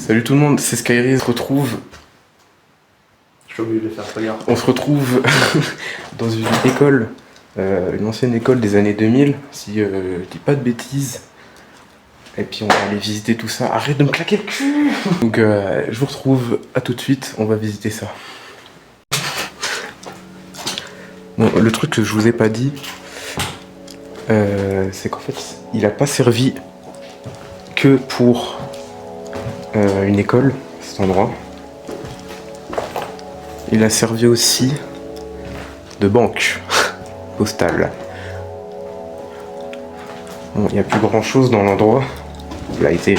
Salut tout le monde, c'est Skyry, on se retrouve. Je suis obligé de le faire, regarde. On se retrouve dans une école, une ancienne école des années 2000, si je dis pas de bêtises. Et puis on va aller visiter tout ça. Arrête de me claquer le cul. Donc je vous retrouve à tout de suite, on va visiter ça. Bon, le truc que je vous ai pas dit, c'est qu'en fait, il a pas servi que pour une école, cet endroit. Il a servi aussi de banque postale. Bon, il n'y a plus grand chose dans l'endroit. Il a été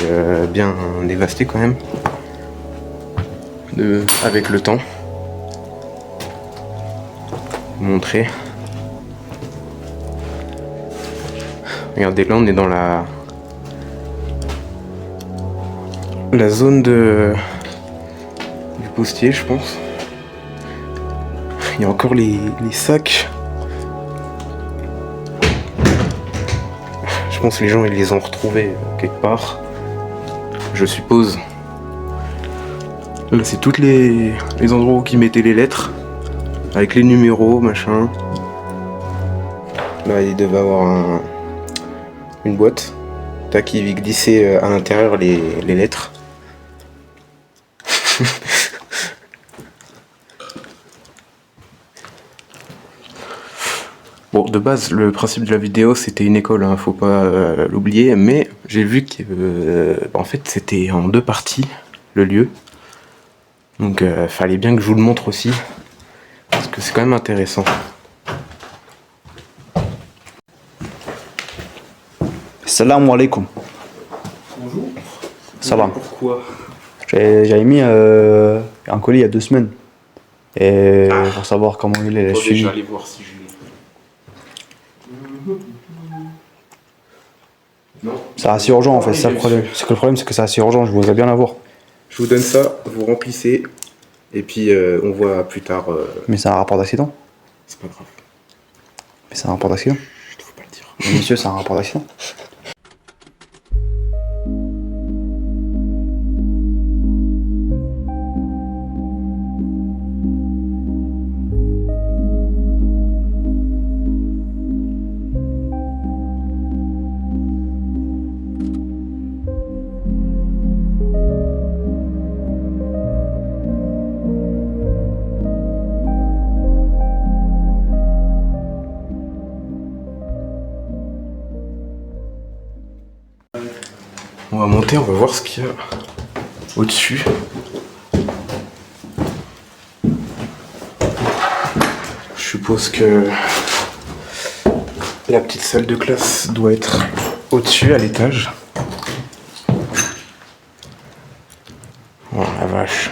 bien dévasté quand même. Avec le temps. Montrer. Regardez, là on est dans la zone du postier, je pense. Il y a encore les sacs. Je pense que les gens ils les ont retrouvés quelque part. Je suppose. Là c'est toutes les endroits où ils mettaient les lettres. Avec les numéros, machin. Là il devait avoir une boîte. Tac, il glissait à l'intérieur les lettres. Bon, de base, le principe de la vidéo, c'était une école, hein, faut pas l'oublier, mais j'ai vu que, en fait, c'était en deux parties, le lieu. Donc, fallait bien que je vous le montre aussi, parce que c'est quand même intéressant. Salam alaikum. Bonjour. Ça va. Pourquoi? J'avais mis un colis il y a 2 semaines. Et pour savoir comment il est, Je vais aller voir si je l'ai. Non. C'est assez urgent en fait, c'est ça le problème. C'est que le problème, c'est que c'est assez urgent, je voudrais bien l'avoir. Je vous donne ça, vous remplissez, et puis on voit plus tard. Mais c'est un rapport d'accident. C'est pas grave. Mais c'est un rapport d'accident. Je ne faut pas le dire. Mais monsieur, c'est un rapport d'accident. On va monter, on va voir ce qu'il y a au-dessus. Je suppose que la petite salle de classe doit être au-dessus, à l'étage. Oh la vache.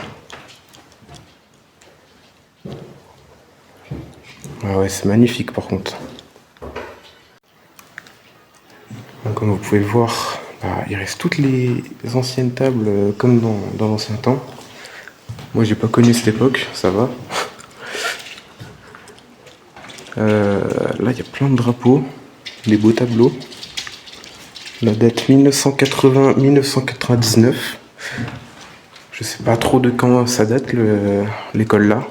Ah ouais, c'est magnifique par contre. Comme vous pouvez le voir, il reste toutes les anciennes tables comme dans l'ancien temps. Moi j'ai pas connu cette époque, ça va. Là il y a plein de drapeaux, des beaux tableaux. La date 1980-1999. Je sais pas trop de quand ça date l'école là.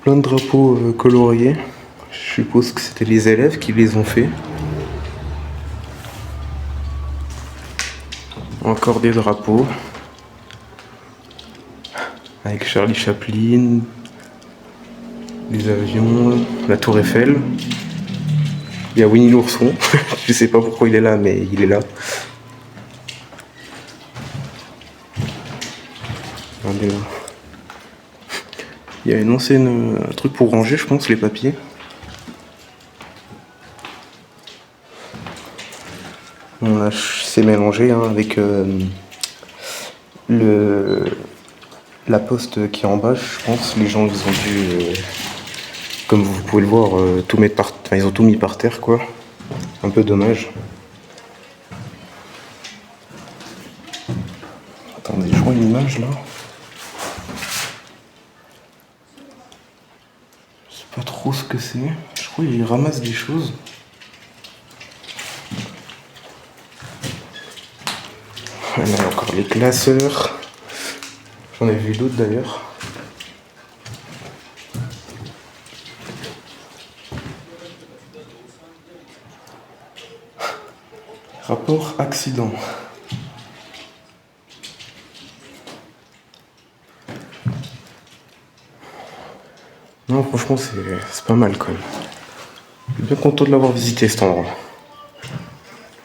Plein de drapeaux coloriés. Je suppose que c'était les élèves qui les ont fait. Encore des drapeaux. Avec Charlie Chaplin. Les avions. La tour Eiffel. Il y a Winnie l'ourson. Je sais pas pourquoi il est là, mais il est là. Regardez là. Il y a une ancienne truc pour ranger, je pense, les papiers. Bon, là, c'est mélangé hein, avec la poste qui est en bas, je pense. Les gens, ils ont dû, comme vous pouvez le voir, tout mettre enfin, ils ont tout mis par terre, quoi. Un peu dommage. Attendez, je vois une image là. trop ce que c'est. Je crois qu'il ramasse des choses. Voilà, encore les classeurs. J'en ai vu d'autres d'ailleurs. Rapport accident. Non, franchement, c'est pas mal quand même. Je suis bien content de l'avoir visité cet endroit.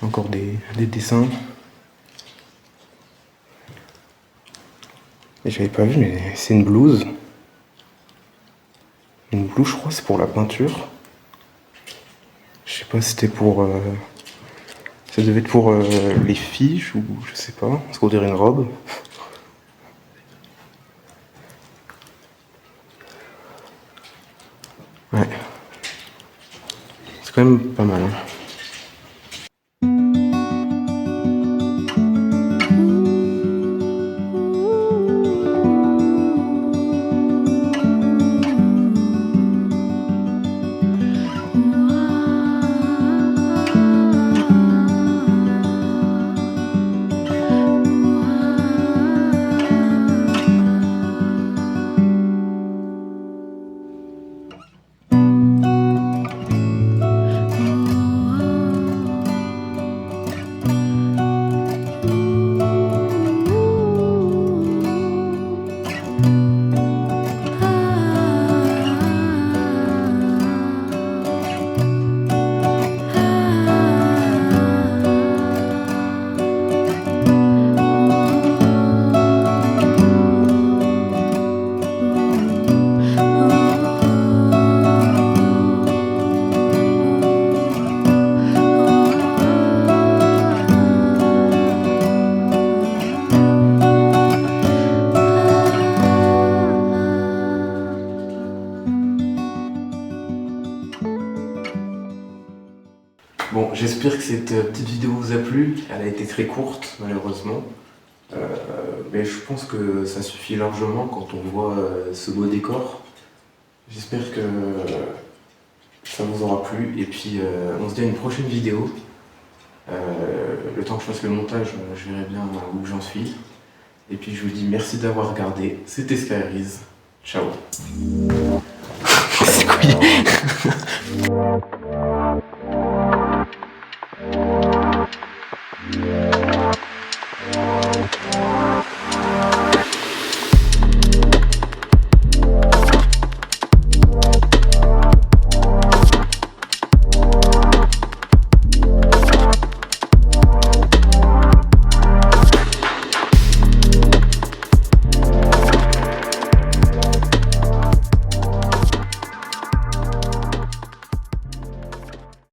Encore des dessins. Et j'avais pas vu, mais c'est une blouse. Une blouse, je crois, c'est pour la peinture. Je sais pas si c'était pour. Ça devait être pour les fiches ou je sais pas. Parce qu'on dirait une robe. Ouais. C'est quand même pas mal. Hein. Bon, j'espère que cette petite vidéo vous a plu. Elle a été très courte, malheureusement. Mais je pense que ça suffit largement quand on voit ce beau décor. J'espère que ça vous aura plu. Et puis, on se dit à une prochaine vidéo. Le temps que je fasse le montage, je verrai bien où j'en suis. Et puis, je vous dis merci d'avoir regardé. C'était Skyriz. Ciao. C'est quoi